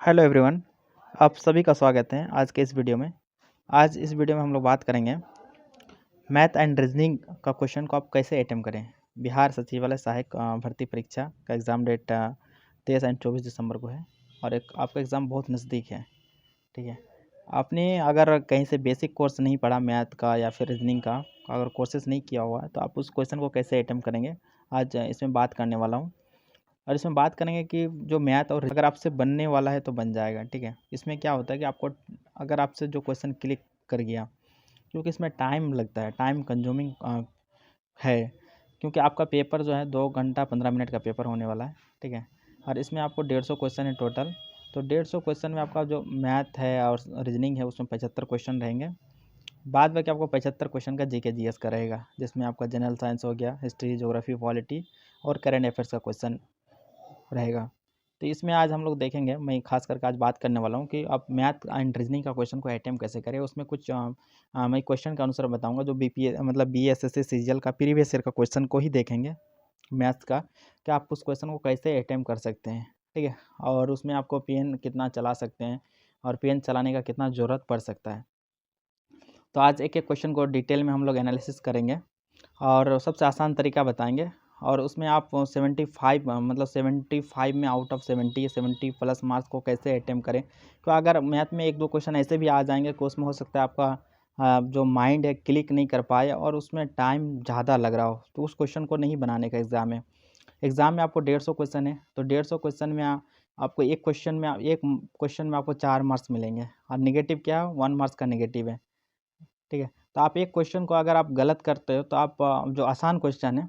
Hello everyone, आप सभी का स्वागत है आज के इस वीडियो में। आज इस वीडियो में हम लोग बात करेंगे मैथ एंड रीजनिंग का क्वेश्चन को आप कैसे अटेम्प्ट करें। बिहार सचिवालय सहायक भर्ती परीक्षा का एग्ज़ाम डेट 23 एंड 24 दिसंबर को है और एक आपका एग्ज़ाम बहुत नज़दीक है। ठीक है, आपने अगर कहीं से बेसिक कोर्स नहीं पढ़ा मैथ का या फिर रीजनिंग का, अगर कोर्सेज नहीं किया हुआ है तो आप उस क्वेश्चन को कैसे अटेम्प्ट करेंगे, आज इसमें बात करने वाला हूँ। और इसमें बात करेंगे कि जो मैथ और अगर आपसे बनने वाला है तो बन जाएगा। ठीक है, इसमें क्या होता है कि आपको अगर आपसे जो क्वेश्चन क्लिक कर गया, क्योंकि इसमें टाइम लगता है, टाइम कंज्यूमिंग है, क्योंकि आपका पेपर जो है 2 घंटा 15 मिनट का पेपर होने वाला है। ठीक है, और इसमें आपको 150 क्वेश्चन है टोटल। तो 150 क्वेश्चन में आपका जो मैथ है और रीजनिंग है उसमें 75 क्वेश्चन रहेंगे। बाद में कि आपको 75 क्वेश्चन का जीके जीएस का रहेगा, जिसमें आपका जनरल साइंस हो गया, हिस्ट्री, ज्योग्राफी, पॉलिटी और करेंट अफेयर्स का क्वेश्चन रहेगा। तो इसमें आज हम लोग देखेंगे, मैं खास करके आज बात करने वाला हूँ कि आप मैथ एंड रीजनिंग का क्वेश्चन को अटेम्प्ट कैसे करें। उसमें कुछ मैं क्वेश्चन का अनुसार बताऊंगा जो बीपीए मतलब बीएसएससी सीजीएल का प्रीवियस ईयर का क्वेश्चन को ही देखेंगे मैथ्स का, कि आप उस क्वेश्चन को कैसे अटेम्प्ट कर सकते हैं। ठीक है, और उसमें आपको पेन कितना चला सकते हैं और पेन चलाने का कितना ज़रूरत पड़ सकता है। तो आज एक एक क्वेश्चन को डिटेल में हम लोग एनालिसिस करेंगे और सबसे आसान तरीका बताएंगे। और उसमें आप 75 मतलब 75 में आउट ऑफ 70 प्लस मार्क्स को कैसे अटेम्प्ट करें। तो अगर मैथ में एक दो क्वेश्चन ऐसे भी आ जाएंगे कि उसमें हो सकता है आपका जो माइंड है क्लिक नहीं कर पाए और उसमें टाइम ज़्यादा लग रहा हो, तो उस क्वेश्चन को नहीं बनाने का एग्ज़ाम में। एग्ज़ाम में आपको 150 क्वेश्चन है, तो 150 क्वेश्चन में आपको एक क्वेश्चन में आपको 4 मार्क्स मिलेंगे और निगेटिव क्या है, 1 मार्क्स का निगेटिव है। ठीक है, तो आप एक क्वेश्चन को अगर आप गलत करते हो तो आप जो आसान क्वेश्चन है,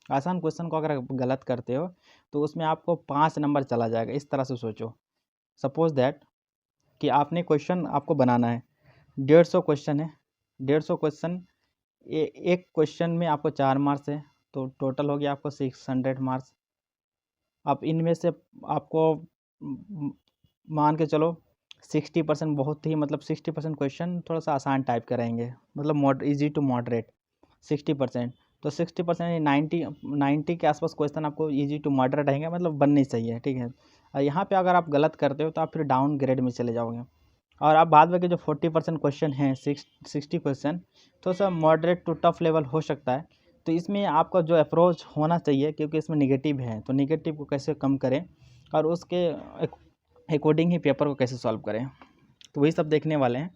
आसान क्वेश्चन को अगर आप गलत करते हो तो उसमें आपको 5 नंबर चला जाएगा। इस तरह से सोचो, सपोज़ दैट कि आपने क्वेश्चन आपको बनाना है, 150 क्वेश्चन है, 150 क्वेश्चन एक क्वेश्चन में आपको 4 मार्क्स है, तो टोटल हो गया आपको 600 मार्क्स। अब इनमें से आपको मान के चलो 60% बहुत ही मतलब 60% क्वेश्चन थोड़ा सा आसान टाइप के रहेंगे, मतलब ईजी टू मॉडरेट 60%। तो 60% 90 के आसपास क्वेश्चन आपको ईजी टू मॉडरेट रहेंगे, मतलब बनने चाहिए। ठीक है, और यहाँ पे अगर आप गलत करते हो तो आप फिर डाउन ग्रेड में चले जाओगे। और आप बाद में के जो 40% क्वेश्चन हैं 60 क्वेश्चन, तो सब मॉडरेट टू टफ लेवल हो सकता है। तो इसमें आपका जो अप्रोच होना चाहिए, क्योंकि इसमें निगेटिव है, तो निगेटिव को कैसे कम करें और उसके अकॉर्डिंग ही पेपर को कैसे सॉल्व करें, तो वही सब देखने वाले हैं।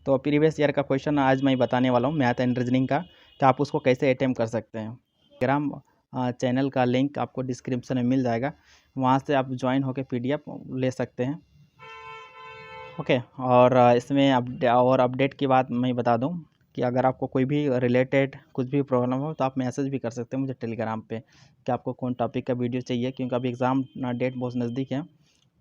तो प्रीवियस ईयर का क्वेश्चन आज मैं बताने वाला हूँ मैथ एंड रीजनिंग का, तो आप उसको कैसे अटेम्प्ट कर सकते हैं। टेलीग्राम चैनल का लिंक आपको डिस्क्रिप्शन में मिल जाएगा, वहाँ से आप ज्वाइन होकर PDF ले सकते हैं। ओके, और इसमें अपडेट की बात मैं बता दूं कि अगर आपको कोई भी रिलेटेड कुछ भी प्रॉब्लम हो तो आप मैसेज भी कर सकते हैं मुझे टेलीग्राम पे कि आपको कौन टॉपिक का वीडियो चाहिए, क्योंकि अभी एग्ज़ाम डेट बहुत नज़दीक है।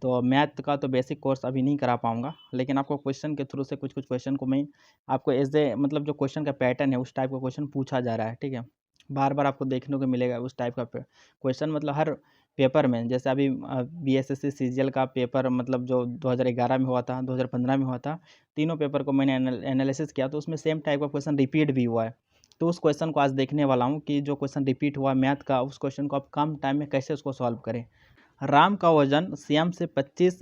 तो मैथ का तो बेसिक कोर्स अभी नहीं करा पाऊँगा, लेकिन आपको क्वेश्चन के थ्रू से कुछ कुछ क्वेश्चन को मैं आपको एज ए मतलब जो क्वेश्चन का पैटर्न है उस टाइप का क्वेश्चन पूछा जा रहा है। ठीक है, बार बार आपको देखने को मिलेगा उस टाइप का क्वेश्चन, मतलब हर पेपर में। जैसे अभी बीएसएससी सीजीएल का पेपर मतलब जो 2011 में हुआ था, 2015 में हुआ था, तीनों पेपर को मैंने एनालिसिस किया तो उसमें सेम टाइप का क्वेश्चन रिपीट भी हुआ है। तो उस क्वेश्चन को आज देखने वाला हूँ कि जो क्वेश्चन रिपीट हुआ मैथ का, उस क्वेश्चन को आप कम टाइम में कैसे उसको सॉल्व करें। राम का वजन श्याम से 25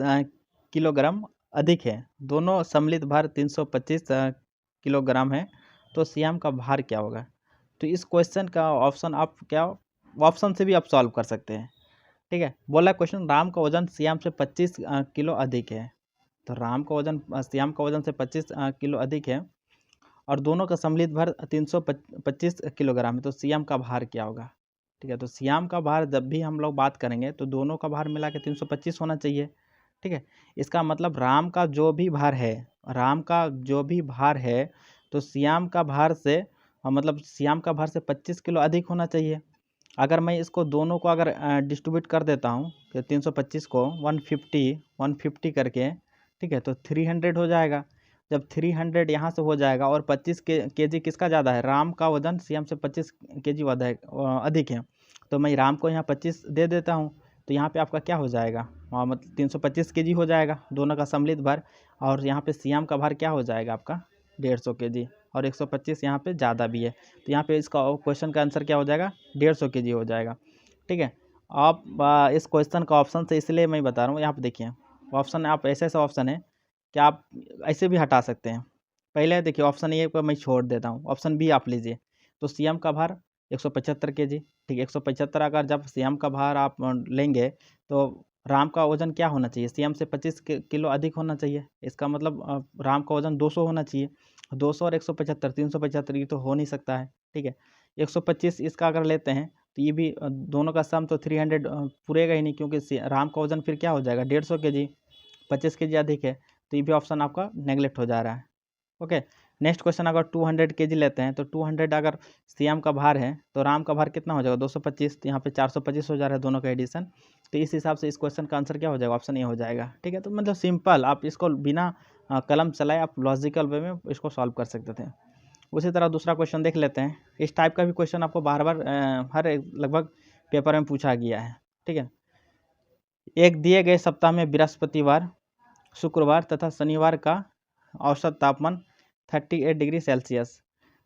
किलोग्राम अधिक है, दोनों सम्मिलित भार 325 किलोग्राम है, तो श्याम का भार क्या होगा। तो इस क्वेश्चन का ऑप्शन आप क्या, ऑप्शन से भी आप सॉल्व कर सकते हैं। ठीक है, बोला क्वेश्चन राम का वजन श्याम से 25 किलो अधिक है, तो राम का वजन श्याम का वजन से 25 किलो अधिक है और दोनों का सम्मिलित भार 325 किलोग्राम है, तो श्याम का भार क्या होगा। ठीक है, तो श्याम का भार जब भी हम लोग बात करेंगे तो दोनों का भार मिला के 325 होना चाहिए। ठीक है, इसका मतलब राम का जो भी भार है, राम का जो भी भार है, तो श्याम का भार से मतलब श्याम का भार से 25 किलो अधिक होना चाहिए। अगर मैं इसको दोनों को अगर डिस्ट्रीब्यूट कर देता हूँ कि 325 को 150 करके, ठीक है, तो 300 हो जाएगा। जब 300 यहाँ से हो जाएगा और 25 केजी किसका ज़्यादा है, राम का वजन श्याम से 25 केजी अधिक है, तो मैं राम को यहाँ 25 दे देता हूँ, तो यहाँ पे आपका क्या हो जाएगा, मतलब 325 केजी हो जाएगा दोनों का सम्मिलित भार। और यहाँ पे श्याम का भार क्या हो जाएगा आपका 150 केजी, और 125 यहाँ पे ज़्यादा भी है, तो यहाँ पे इसका क्वेश्चन का आंसर क्या हो जाएगा 150 केजी हो जाएगा। ठीक है, आप इस क्वेश्चन का ऑप्शन से इसलिए मैं बता रहा हूँ, यहाँ पे देखिए ऑप्शन आप ऐसे ऐसे ऑप्शन है कि आप ऐसे भी हटा सकते हैं। पहले देखिए ऑप्शन ए को मैं छोड़ देता हूँ, ऑप्शन बी आप लीजिए। तो सीएम का भार 175 केजी, ठीक है। 175 अगर जब सीएम का भार आप लेंगे तो राम का वजन क्या होना चाहिए? सीएम से 25 किलो अधिक होना चाहिए। इसका मतलब राम का वजन 200 होना चाहिए। 200 और 175 375 ये तो हो नहीं सकता है, ठीक है। 125 इसका अगर लेते हैं तो ये भी दोनों का सम तो 300 पूरेगा ही नहीं, क्योंकि राम का वजन फिर क्या हो जाएगा 150 केजी, 25 केजी अधिक है, तो ये भी ऑप्शन आपका नेगलेक्ट हो जा रहा है। ओके, नेक्स्ट क्वेश्चन अगर 200 केजी लेते हैं तो 200 अगर सीएम का भार है तो राम का भार कितना हो जाएगा 225, तो यहाँ पे 425 हो जा रहा है दोनों का एडिशन। तो इस हिसाब से इस क्वेश्चन का आंसर क्या हो जाएगा? ऑप्शन ए हो जाएगा, ठीक है। तो मतलब सिंपल, आप इसको बिना कलम चलाए आप लॉजिकल वे में इसको सॉल्व कर सकते थे। उसी तरह दूसरा क्वेश्चन देख लेते हैं। इस टाइप का भी क्वेश्चन आपको बार बार हर लगभग पेपर में पूछा गया है, ठीक है। एक दिए गए सप्ताह में बृहस्पतिवार, शुक्रवार तथा शनिवार का औसत तापमान 38 डिग्री सेल्सियस,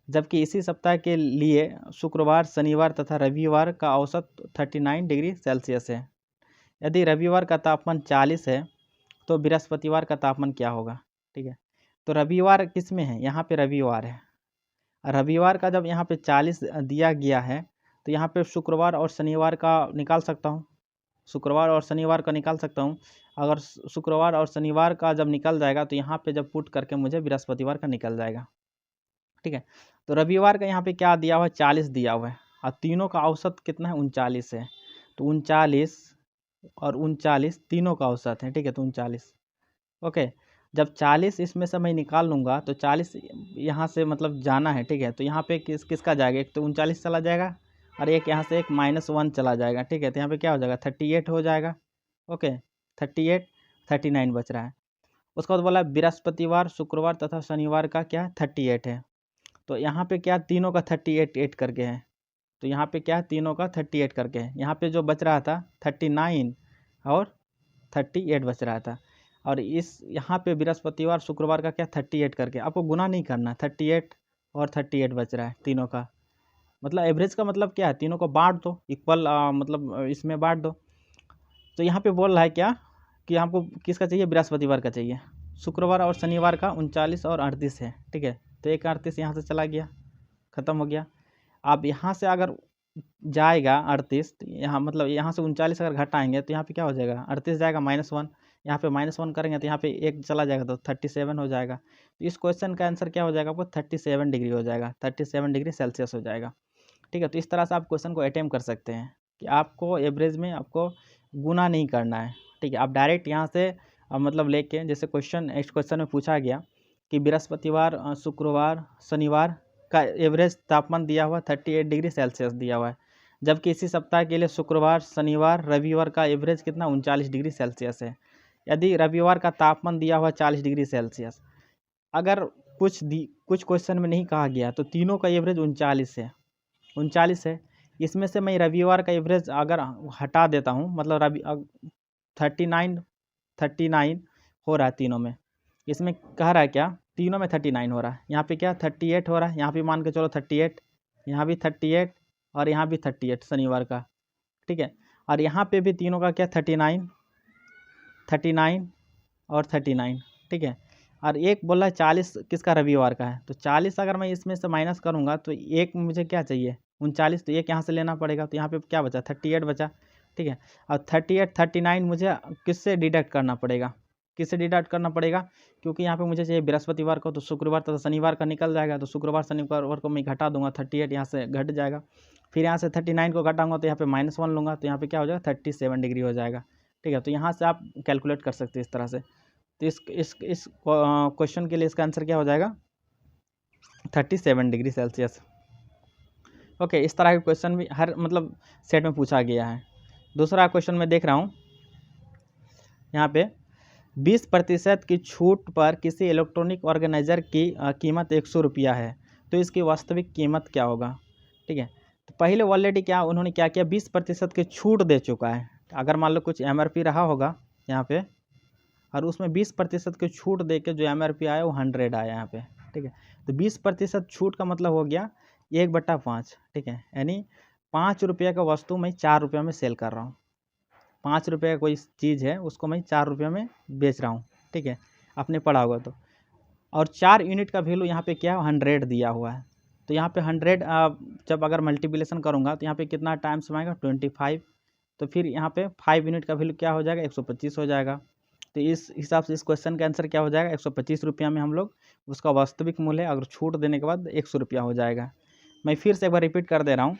जबकि इसी सप्ताह के लिए शुक्रवार, शनिवार तथा रविवार का औसत 39 डिग्री सेल्सियस है। यदि रविवार का तापमान 40 है तो बृहस्पतिवार का तापमान क्या होगा? ठीक है, तो रविवार किस में है? यहाँ पे रविवार है। रविवार का जब यहाँ पे 40 दिया गया है तो यहाँ पे शुक्रवार और शनिवार का निकाल सकता हूँ, शुक्रवार और शनिवार का निकाल सकता हूँ। अगर शुक्रवार और शनिवार का जब निकल जाएगा तो यहाँ पे जब पुट करके मुझे बृहस्पतिवार का निकल जाएगा, ठीक है। तो रविवार का यहाँ पे क्या दिया हुआ है? 40 दिया हुआ है, और तीनों का औसत कितना है? 39 है। तो 39 और 39 तीनों का औसत है, ठीक है। तो 39, ओके। जब 40 इसमें से मैं निकाल लूँगा तो 40 यहाँ से मतलब जाना है, ठीक है। तो यहाँ पे किसका जाएगा? एक तो 39 चला जाएगा और एक यहाँ से एक -1 चला जाएगा, ठीक है। तो यहाँ पे क्या हो जाएगा? 38 हो जाएगा, ओके। 38, 39 बच रहा है। उसके बाद बोला बृहस्पतिवार, शुक्रवार तथा शनिवार का क्या है? 38 है। तो यहाँ पे क्या तीनों का 38 करके है, तो यहाँ पे क्या तीनों का 38 करके है। यहाँ पे जो बच रहा था 39 और 38 बच रहा था, और इस यहाँ पे बृहस्पतिवार शुक्रवार का क्या 38 करके, आपको गुना नहीं करना। 38 और 38 बच रहा है तीनों का, मतलब एवरेज का मतलब क्या है? तीनों को बांट दो इक्वल, मतलब इसमें बांट दो। तो यहाँ पे बोल रहा है क्या कि हमको किसका चाहिए? बृहस्पतिवार का चाहिए। शुक्रवार और शनिवार का 39 और 38 है, ठीक है। तो एक 38 यहाँ से चला गया, ख़त्म हो गया। अब यहाँ से अगर जाएगा 38, यहाँ मतलब यहाँ से 39 अगर घटाएंगे तो यहाँ पे क्या हो जाएगा? 38 जाएगा -1, यहाँ पे -1 करेंगे तो यहाँ पे एक चला जाएगा तो 37 हो जाएगा। तो इस क्वेश्चन का आंसर क्या हो जाएगा? आपको 37 डिग्री हो जाएगा, 37 डिग्री सेल्सियस हो जाएगा, ठीक है। तो इस तरह से आप क्वेश्चन को अटेम्प्ट कर सकते हैं कि आपको एवरेज में आपको गुना नहीं करना है, ठीक है। आप डायरेक्ट यहाँ से मतलब लेके, जैसे क्वेश्चन नेक्स्ट क्वेश्चन में पूछा गया कि बृहस्पतिवार, शुक्रवार, शनिवार का एवरेज तापमान दिया हुआ 38 डिग्री सेल्सियस दिया हुआ है, जबकि इसी सप्ताह के लिए शुक्रवार, शनिवार, रविवार का एवरेज कितना? 39 डिग्री सेल्सियस है। यदि रविवार का तापमान दिया हुआ 40 डिग्री सेल्सियस, अगर कुछ क्वेश्चन में नहीं कहा गया तो तीनों का एवरेज 39 है, 39 है। इसमें से मैं रविवार का एवरेज अगर हटा देता हूँ, मतलब 39 हो रहा है तीनों में, इसमें कह रहा है क्या? तीनों में 39 हो रहा है। यहाँ पे क्या 38 हो रहा है, यहाँ पे मान के चलो 38, यहाँ भी 38 और यहाँ भी 38 शनिवार का, ठीक है। और यहाँ पे भी तीनों का क्या 39 और 39, ठीक है। और एक बोला है 40 किसका? रविवार का है। तो 40 अगर मैं इसमें से माइनस करूँगा तो एक मुझे क्या चाहिए? 39, तो एक यहाँ से लेना पड़ेगा, तो यहाँ पे क्या बचा? 38 बचा, ठीक है। और 38, 39 मुझे किससे डिडक्ट करना पड़ेगा? किससे डिडक्ट करना पड़ेगा? क्योंकि यहाँ पे मुझे चाहिए बृहस्पतिवार को, तो शुक्रवार तथा शनिवार का निकल जाएगा, तो शुक्रवार शनिवार को मैं घटा दूंगा, 38 यहाँ से घट जाएगा। फिर यहाँ से 39 को घटाऊंगा तो यहाँ पे -1 लूँगा, तो यहाँ पे क्या हो जाएगा? 37 डिग्री हो जाएगा, ठीक है। तो यहाँ से आप कैलकुलेट कर सकते हैं इस तरह से। तो इस क्वेश्चन के लिए इसका आंसर क्या हो जाएगा? 37 डिग्री सेल्सियस, ओके। इस तरह के क्वेश्चन भी हर मतलब सेट में पूछा गया है। दूसरा क्वेश्चन मैं देख रहा हूँ यहाँ पे, 20% की छूट पर किसी इलेक्ट्रॉनिक ऑर्गेनाइजर की कीमत 100 रुपया है, तो इसकी वास्तविक कीमत क्या होगा? ठीक है। तो पहले ऑलरेडी क्या उन्होंने क्या किया? 20% की छूट दे चुका है। अगर मान लो कुछ MRP रहा होगा यहाँ पे, और उसमें 20% की छूट दे के जो MRP आया वो 100 आया यहाँ पे, ठीक है। तो 20% छूट का मतलब हो गया 1/5, ठीक है। यानी 5 रुपये का वस्तु मैं 4 रुपये में सेल कर रहा हूँ, 5 रुपये का कोई चीज़ है उसको मैं 4 रुपये में बेच रहा हूँ, ठीक है, आपने पढ़ा होगा तो। और 4 यूनिट का वैल्यू यहाँ पे क्या है 100 दिया हुआ है। तो यहाँ पे 100 जब अगर मल्टीप्लिकेशन करूँगा तो यहाँ पे कितना टाइम्स में आएगा 25। तो फिर यहाँ पे 5 यूनिट का वैल्यू क्या हो जाएगा 125 हो जाएगा। तो इस हिसाब से इस क्वेश्चन का आंसर क्या हो जाएगा 125 रुपया में हम लोग उसका वास्तविक मूल्य अगर छूट देने के बाद 100 रुपया हो जाएगा। मैं फिर से एक बार रिपीट कर दे रहा हूँ,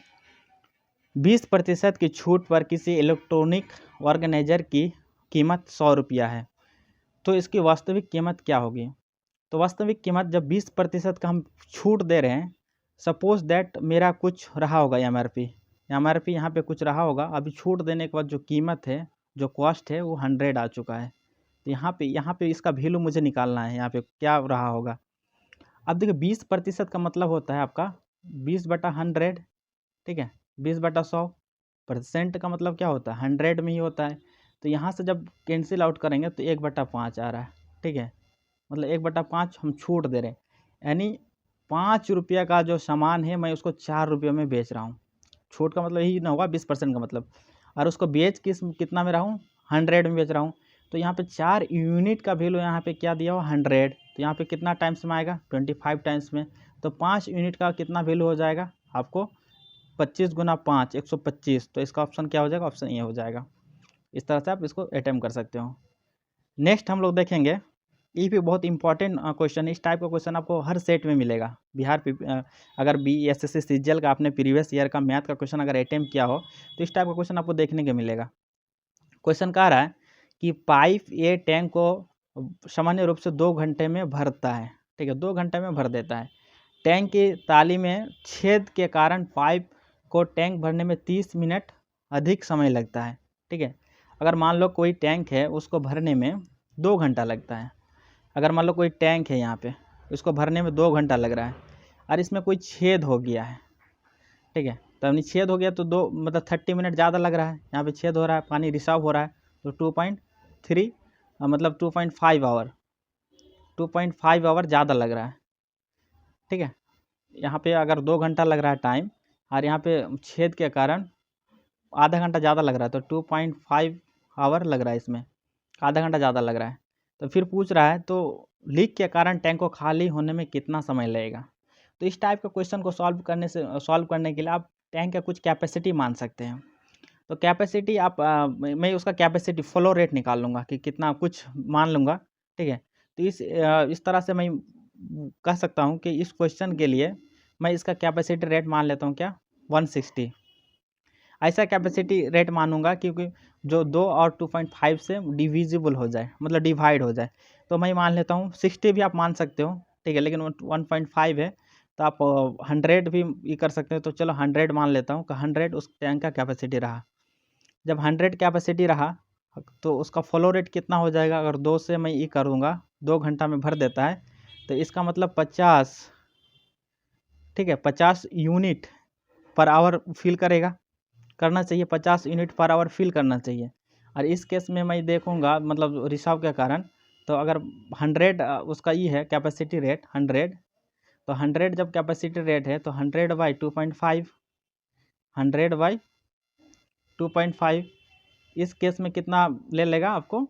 20% की छूट पर किसी इलेक्ट्रॉनिक ऑर्गेनाइजर की कीमत 100 रुपया है, तो इसकी वास्तविक कीमत क्या होगी। तो वास्तविक कीमत जब 20% का हम छूट दे रहे हैं, सपोज दैट मेरा कुछ रहा होगा एमआरपी यहाँ पे कुछ रहा होगा, अभी छूट देने के बाद जो कीमत है जो कॉस्ट है वो 100 आ चुका है। तो यहाँ पे इसका वैल्यू मुझे निकालना है, यहाँ पे क्या रहा होगा। अब देखिए 20% का मतलब होता है आपका 20/100, ठीक है, 20/100। % का मतलब क्या होता है 100 में ही होता है। तो यहाँ से जब कैंसिल आउट करेंगे तो 1/5 आ रहा है, ठीक है, मतलब 1/5 हम छूट दे रहे हैं, यानी 5 रुपये का जो सामान है मैं उसको 4 रुपये में बेच रहा हूँ। छूट का मतलब यही ना होगा 20% का मतलब, और उसको बेच कितना में रहा हूँ 100 में बेच रहा हूँ। तो यहाँ पे 4 यूनिट का वैल्यू यहाँ पे क्या दिया हुआ 100, तो यहाँ पे कितना टाइम्स में आएगा 25 टाइम्स में। तो 5 यूनिट का कितना वैल्यू हो जाएगा आपको 25 × 5 125। तो इसका ऑप्शन क्या हो जाएगा, ऑप्शन ए हो जाएगा। इस तरह से आप इसको अटेम्प्ट कर सकते हो। नेक्स्ट हम लोग देखेंगे, ये भी बहुत इंपॉर्टेंट क्वेश्चन है। इस टाइप का क्वेश्चन आपको हर सेट में मिलेगा। अगर BSSC सीजीएल का आपने प्रीवियस ईयर का मैथ का क्वेश्चन अगर अटेम्प्ट किया हो तो इस टाइप का क्वेश्चन आपको देखने को मिलेगा। क्वेश्चन कह रहा है कि पाइप ये टैंक को सामान्य रूप से 2 घंटे में भरता है, ठीक है, 2 घंटे में भर देता है। टैंक की ताली में छेद के कारण पाइप को टैंक भरने में 30 मिनट अधिक समय लगता है, ठीक है। अगर मान लो कोई टैंक है उसको भरने में 2 घंटा लगता है, अगर मान लो कोई टैंक है यहाँ पे उसको भरने में 2 घंटा लग रहा है और इसमें कोई छेद हो गया है, ठीक है, तो अपनी छेद हो गया तो 2 मतलब 30 मिनट ज़्यादा लग रहा है। यहाँ पे छेद हो रहा है, पानी रिसाव हो रहा है, तो 2.3 मतलब 2.5 आवर 2.5 आवर ज़्यादा लग रहा है, ठीक है। यहाँ पे अगर 2 घंटा लग रहा है टाइम और यहाँ पे छेद के कारण आधा घंटा ज़्यादा लग रहा है, तो 2.5 आवर लग रहा है, इसमें आधा घंटा ज़्यादा लग रहा है। तो फिर पूछ रहा है तो लीक के कारण टैंक को खाली होने में कितना समय लगेगा। तो इस टाइप का क्वेश्चन को सॉल्व करने के लिए आप टैंक का कुछ कैपेसिटी मान सकते हैं। तो कैपेसिटी आप मैं उसका कैपेसिटी फ्लो रेट निकाल लूँगा कि कितना कुछ मान लूँगा, ठीक है। तो इस तरह से मैं कह सकता हूँ कि इस क्वेश्चन के लिए मैं इसका कैपेसिटी रेट मान लेता हूँ क्या 160। ऐसा कैपेसिटी रेट मानूंगा क्योंकि जो 2 और 2.5 से डिविजिबल हो जाए, मतलब डिवाइड हो जाए। तो मैं मान लेता हूँ 60 भी आप मान सकते हो, ठीक है, लेकिन 1.5 है तो आप 100 भी ये कर सकते हो। तो चलो 100 मान लेता हूँ कि 100 उस टैंक का कैपेसिटी रहा। जब 100 कैपेसिटी रहा तो उसका फ्लो रेट कितना हो जाएगा, अगर 2 से मैं ये करूँगा 2 घंटा में भर देता है तो इसका मतलब 50, ठीक है, 50 यूनिट पर आवर फिल करना चाहिए, 50 यूनिट पर आवर फिल करना चाहिए। और इस केस में मैं देखूंगा मतलब रिसाव के कारण, तो अगर 100 उसका ये है कैपेसिटी रेट 100, तो 100 जब कैपेसिटी रेट है तो 100/2.5 100/2.5 इस केस में कितना ले लेगा आपको,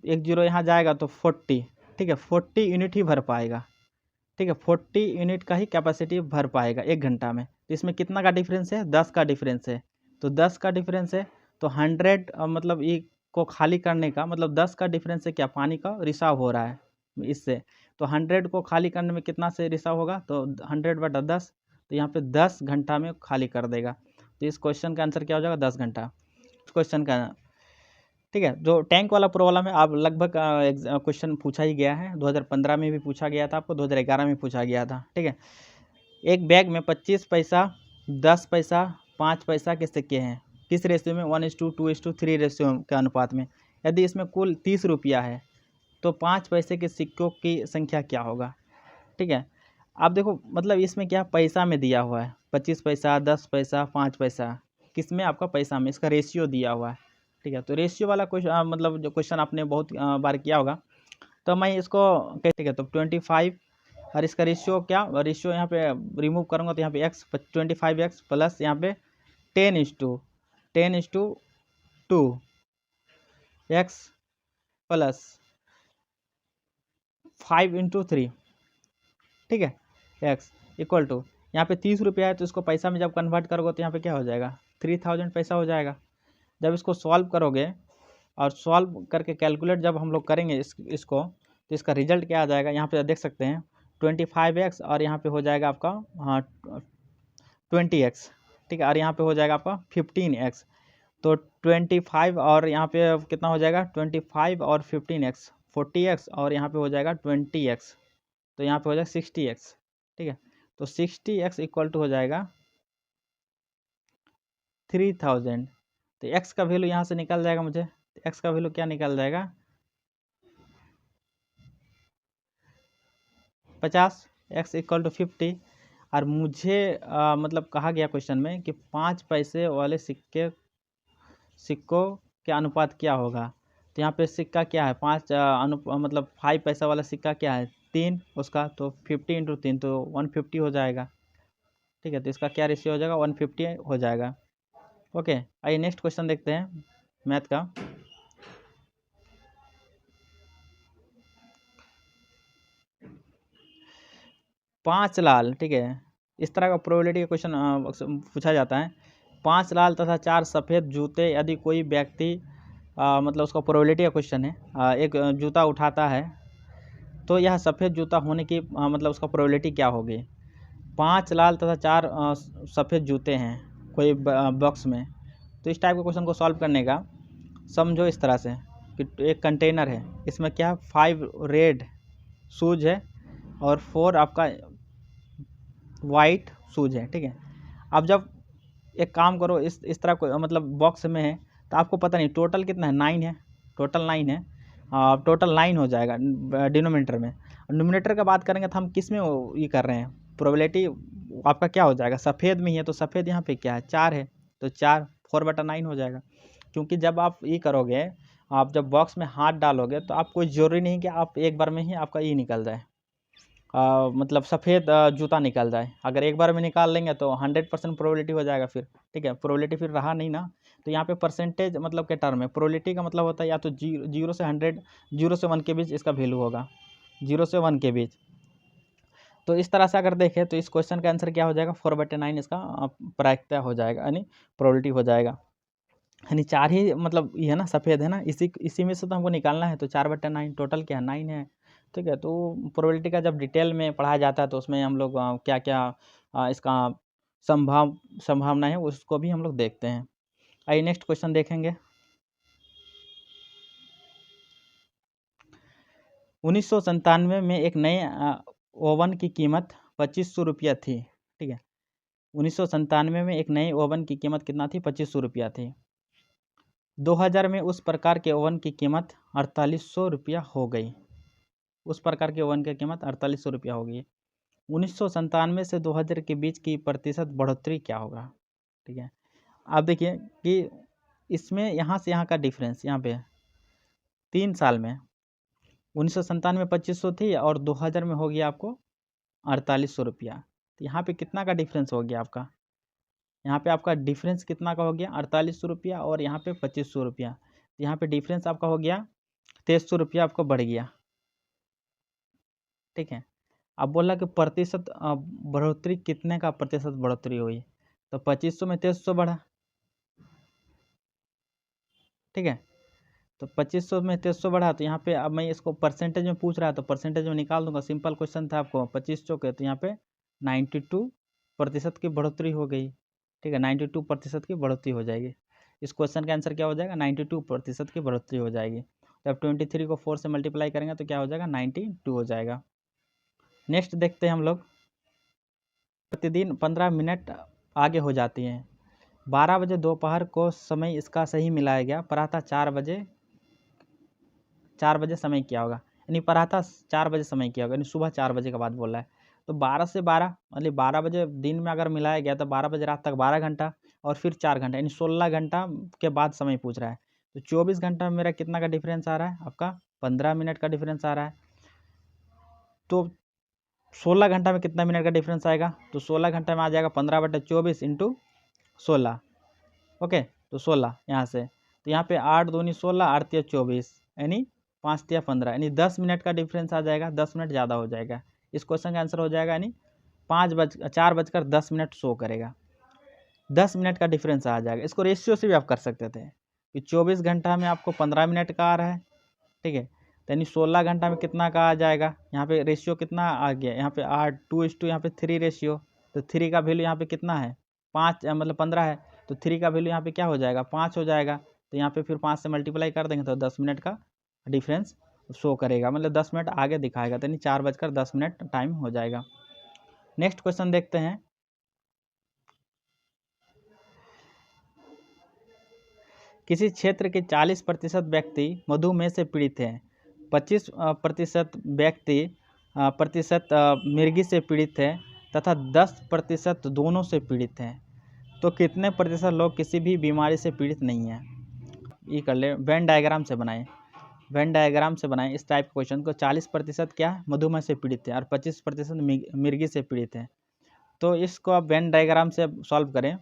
1 0 यहाँ जाएगा तो 40, ठीक है, 40 यूनिट ही भर पाएगा, ठीक है, 40 यूनिट का ही कैपेसिटी भर पाएगा 1 घंटा में। तो इसमें कितना का डिफरेंस है 10 का डिफरेंस है। तो 10 का डिफरेंस है तो 100 मतलब ये को खाली करने का मतलब 10 का डिफरेंस है क्या, पानी का रिसाव हो रहा है इससे। तो 100 को खाली करने में कितना से रिसाव होगा, तो 100/10, तो यहाँ पे 10 घंटा में खाली कर देगा। तो इस क्वेश्चन का आंसर क्या हो जाएगा 10 घंटा क्वेश्चन का, ठीक है। जो टैंक वाला प्रॉब्लम है आप लगभग क्वेश्चन पूछा ही गया है, 2015 में भी पूछा गया था आपको, 2011 में पूछा गया था, ठीक है। एक बैग में 25 पैसा 10 पैसा 5 पैसा के सिक्के हैं, किस रेशियो में 1:2:3 रेशियो के अनुपात में। यदि इसमें कुल 30 रुपया है तो 5 पैसे के सिक्कों की संख्या क्या होगा, ठीक है। आप देखो मतलब इसमें क्या पैसा में दिया हुआ है 25 पैसा 10 पैसा 5 पैसा, किस में आपका पैसा में, इसका रेशियो दिया हुआ है, ठीक है। तो रेशियो वाला क्वेश्चन मतलब जो क्वेश्चन आपने बहुत बार किया होगा, तो मैं इसको ठीक है, तो 25 और इसका रेशियो क्या, रेशियो यहाँ पे रिमूव करूँगा तो यहाँ पे x 25x प्लस यहाँ पे 10:10:10 2x प्लस 5 × 3, ठीक है, x इक्वल टू, यहाँ पे 30 रुपया है तो इसको पैसा में जब कन्वर्ट करोगे तो यहाँ पे क्या हो जाएगा, 3000 पैसा हो जाएगा। जब इसको सॉल्व करोगे और सॉल्व करके कैलकुलेट जब हम लोग करेंगे इसको तो इसका रिजल्ट क्या आ जाएगा, यहाँ पे देख सकते हैं 25x और यहाँ पे हो जाएगा आपका 20x, ठीक है, और यहाँ पे हो जाएगा आपका 15x। तो 25 और यहाँ पे कितना हो जाएगा, 25 और 15x 40x और यहाँ पे हो जाएगा 20x, तो यहाँ पे हो जाएगा 60x, ठीक है। तो 60x इक्वल टू हो जाएगा 3000। तो x का वैल्यू यहाँ से निकल जाएगा मुझे, x का वैल्यू क्या निकल जाएगा, 50, x इक्वल टू 50। और मुझे मतलब कहा गया क्वेश्चन में कि 5 पैसे वाले सिक्कों के अनुपात क्या होगा। तो यहाँ पे सिक्का क्या है, 5 मतलब 5 पैसा वाला सिक्का क्या है, 3 उसका, तो 50 × 3 तो 150 हो जाएगा, ठीक है। तो इसका क्या रेशियो हो जाएगा, 150 हो जाएगा। ओके, आइए नेक्स्ट क्वेश्चन देखते हैं मैथ का। पाँच लाल, ठीक है, इस तरह का प्रोबेबिलिटी का क्वेश्चन पूछा जाता है। 5 लाल तथा 4 सफ़ेद जूते, यदि कोई व्यक्ति मतलब उसका प्रोबेबिलिटी का क्वेश्चन है, एक जूता उठाता है तो यह सफ़ेद जूता होने की मतलब उसका प्रोबेबिलिटी क्या होगी। 5 लाल तथा 4 सफ़ेद जूते हैं कोई बॉक्स में। तो इस टाइप के क्वेश्चन को सॉल्व करने का समझो इस तरह से कि एक कंटेनर है, इसमें क्या 5 रेड शूज है और 4 आपका वाइट शूज है, ठीक है। अब जब एक काम करो, इस तरह को मतलब बॉक्स में है तो आपको पता नहीं टोटल कितना है, 9 है, टोटल 9 है, टोटल 9 हो जाएगा डिनोमिनेटर में। न्यूमिनेटर का बात करेंगे तो हम किस में ये कर रहे हैं, प्रोबेबिलिटी आपका क्या हो जाएगा, सफ़ेद में ही है, तो सफ़ेद यहाँ पे क्या है, 4 है, तो 4/9 हो जाएगा। क्योंकि जब आप ये करोगे, आप जब बॉक्स में हाथ डालोगे तो आप कोई ज़रूरी नहीं कि आप एक बार में ही आपका ये निकल जाए, मतलब सफ़ेद जूता निकल जाए। अगर एक बार में निकाल लेंगे तो 100% प्रोबेबिलिटी हो जाएगा फिर, ठीक है। प्रोबेबिलिटी फिर रहा नहीं ना, तो यहाँ पे परसेंटेज मतलब के टर्म है। प्रोबेबिलिटी का मतलब होता है या तो 0 से 100, 0 से 1 के बीच इसका वैल्यू होगा, 0 से 1 के बीच। तो इस तरह से अगर देखें तो इस क्वेश्चन का आंसर क्या हो जाएगा, 4/9 इसका प्रायिकता हो जाएगा, यानी प्रोबेबिलिटी हो जाएगा। यानी 4 ही मतलब ये है ना, सफ़ेद है ना, इसी में से तो हमको निकालना है। तो 4/9 टोटल क्या है, 9 है, ठीक है। तो प्रोबेबिलिटी का जब डिटेल में पढ़ाया जाता है तो उसमें हम लोग क्या क्या इसका संभावना है उसको भी हम लोग देखते हैं। आइए नेक्स्ट क्वेश्चन देखेंगे। 1997 में एक नए ओवन की कीमत 2500 रुपया थी, ठीक है। 1997 में एक नए ओवन की कीमत कितना थी, 2500 रुपया थी। 2000 में उस प्रकार के ओवन की कीमत 4800 रुपया हो गई। उस प्रकार के ओवन की कीमत 4800 रुपया हो गई। 1997 से 2000 के बीच की प्रतिशत बढ़ोतरी क्या होगा, ठीक है। आप देखिए कि इसमें यहाँ से यहाँ का डिफरेंस, यहाँ पे 3 साल में 1997 में 2500 थी और 2000 में हो गया आपको 4800 रुपया। तो यहाँ पे कितना का डिफरेंस हो गया आपका, यहाँ पे आपका डिफरेंस कितना का हो गया, 4800 रुपया और यहाँ पे 2500 रुपया। तो यहाँ पे डिफरेंस आपका हो गया 2300 रुपया आपको बढ़ गया, ठीक है। अब बोला कि प्रतिशत बढ़ोतरी कितने का प्रतिशत बढ़ोतरी हुई, तो 2500 में 2300 बढ़ा, ठीक है। तो 2500 में 2300 बढ़ा, तो यहाँ पे अब मैं इसको परसेंटेज में पूछ रहा है तो परसेंटेज में निकाल दूंगा, सिंपल क्वेश्चन था आपको 25 चौके, तो यहाँ पे 92% की बढ़ोतरी हो गई, ठीक है। 92% की बढ़ोतरी हो जाएगी। इस क्वेश्चन का आंसर क्या हो जाएगा, 92% की बढ़ोतरी हो जाएगी। तो अब 23 को 4 से मल्टीप्लाई करेंगे तो क्या हो जाएगा, 92 हो जाएगा। नेक्स्ट देखते हैं हम लोग। प्रतिदिन 15 मिनट आगे हो जाती हैं। 12 बजे दोपहर को समय इसका सही मिलाया गया, प्रातः 4 बजे समय क्या होगा, यानी प्रातः 4 बजे समय क्या होगा, यानी सुबह 4 बजे के बाद बोल रहा है। तो 12 से 12 मतलब 12 बजे दिन में अगर मिलाया गया तो 12 बजे रात तक 12 घंटा और फिर 4 घंटा, यानी 16 घंटा के बाद समय पूछ रहा है। तो 24 घंटा में मेरा कितना का डिफरेंस आ रहा है, आपका 15 मिनट का डिफरेंस आ रहा है। तो 16 घंटा में कितना मिनट का डिफरेंस आएगा, तो 16 घंटा में आ जाएगा 15/24 × 16, ओके। तो 16 यहाँ से तो यहाँ पे 8 दूनी 16, 8 तिया 24, यानी 5 तिया 15, यानी 10 मिनट का डिफरेंस आ जाएगा, 10 मिनट ज़्यादा हो जाएगा। इस क्वेश्चन का आंसर हो जाएगा यानी 4:10 शो करेगा, 10 मिनट का डिफरेंस आ जाएगा। इसको रेशियो से भी आप कर सकते थे कि 24 घंटा में आपको 15 मिनट का आ रहा है, ठीक है, तो यानी 16 घंटा में कितना का आ जाएगा। यहाँ पे रेशियो कितना आ गया, यहाँ पे 8 2:, यहाँ पे 3 रेशियो, तो 3 का वैल्यू यहाँ पे कितना है 5, मतलब 15 है, तो 3 का वैल्यू यहाँ पे क्या हो जाएगा 5 हो जाएगा। तो यहाँ पे फिर 5 से मल्टीप्लाई कर देंगे तो 10 मिनट का डिफरेंस शो करेगा, मतलब 10 मिनट आगे दिखाएगा, तो यानी 4:10 टाइम हो जाएगा। नेक्स्ट क्वेश्चन देखते हैं। किसी क्षेत्र के 40% व्यक्ति मधुमेह से पीड़ित हैं, 25% व्यक्ति मिर्गी से पीड़ित है तथा 10% दोनों से पीड़ित हैं, तो कितने प्रतिशत लोग किसी भी बीमारी से पीड़ित नहीं हैं। ये कर ले, वेन डायग्राम से बनाएं, वेन डायग्राम से बनाएं इस टाइप क्वेश्चन को। 40% क्या है मधुमेह से पीड़ित है और 25% मिर्गी से पीड़ित है। तो इसको आप वेन डायग्राम से सॉल्व करें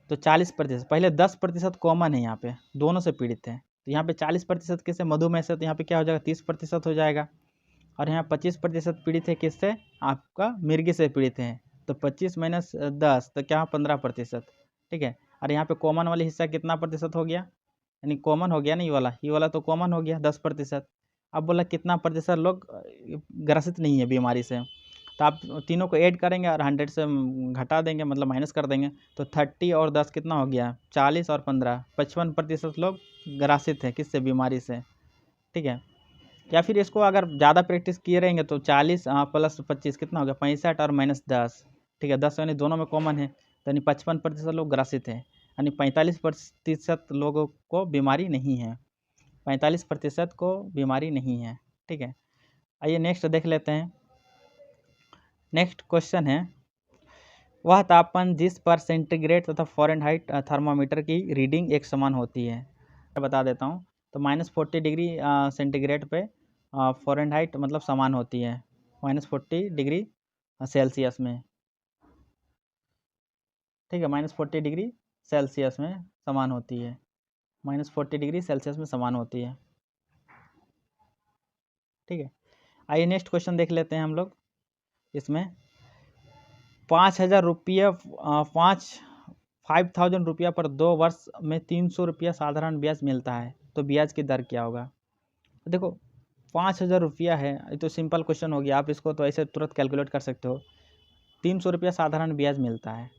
तो 40%, पहले 10% कॉमन है, यहाँ पे दोनों से पीड़ित है, तो यहाँ पे 40% किससे मधुमेह से, तो यहाँ पे क्या हो जाएगा 30% हो जाएगा। और यहाँ 25% पीड़ित है किससे, आपका मिर्गी से पीड़ित है, तो 25 - 10 तो क्या 15%, ठीक है। और यहाँ पे कॉमन वाले हिस्सा कितना प्रतिशत हो गया, यानी कॉमन हो गया ना, ये वाला तो कॉमन हो गया 10%। अब बोला कितना प्रतिशत लोग ग्रसित नहीं है बीमारी से, तो आप तीनों को ऐड करेंगे और 100 से घटा देंगे, मतलब माइनस कर देंगे, तो 30 और 10 कितना हो गया 40 और 15, 55% लोग ग्रसित हैं किससे, बीमारी से, ठीक है। या फिर इसको अगर ज़्यादा प्रैक्टिस किए रहेंगे तो 40 + 25 कितना हो गया 65 और -10, ठीक है, 10 यानी दोनों में कॉमन है, तो यानी 55% लोग ग्रसित हैं, यानी 45% लोगों को बीमारी नहीं है, 45% को बीमारी नहीं है, ठीक है। आइए नेक्स्ट देख लेते हैं। नेक्स्ट क्वेश्चन है, वह तापमान जिस पर सेंटीग्रेड तथा फ़ारेनहाइट थर्मामीटर की रीडिंग एक समान होती है, बता देता हूँ। तो -40 डिग्री सेंटीग्रेड पे फ़ारेनहाइट मतलब समान होती है -40 डिग्री सेल्सियस में, ठीक है, -40 डिग्री सेल्सियस में समान होती है, -40 डिग्री सेल्सियस में समान होती है, ठीक है। आइए नेक्स्ट क्वेश्चन देख लेते हैं हम लोग। इसमें 5,000 रुपये 5,000 रुपया पर 2 वर्ष में 300 रुपया साधारण ब्याज मिलता है, तो ब्याज की दर क्या होगा। देखो 5,000 रुपया है, ये तो सिंपल क्वेश्चन हो गया, आप इसको तो ऐसे तुरंत कैलकुलेट कर सकते हो। 300 रुपया साधारण ब्याज मिलता है,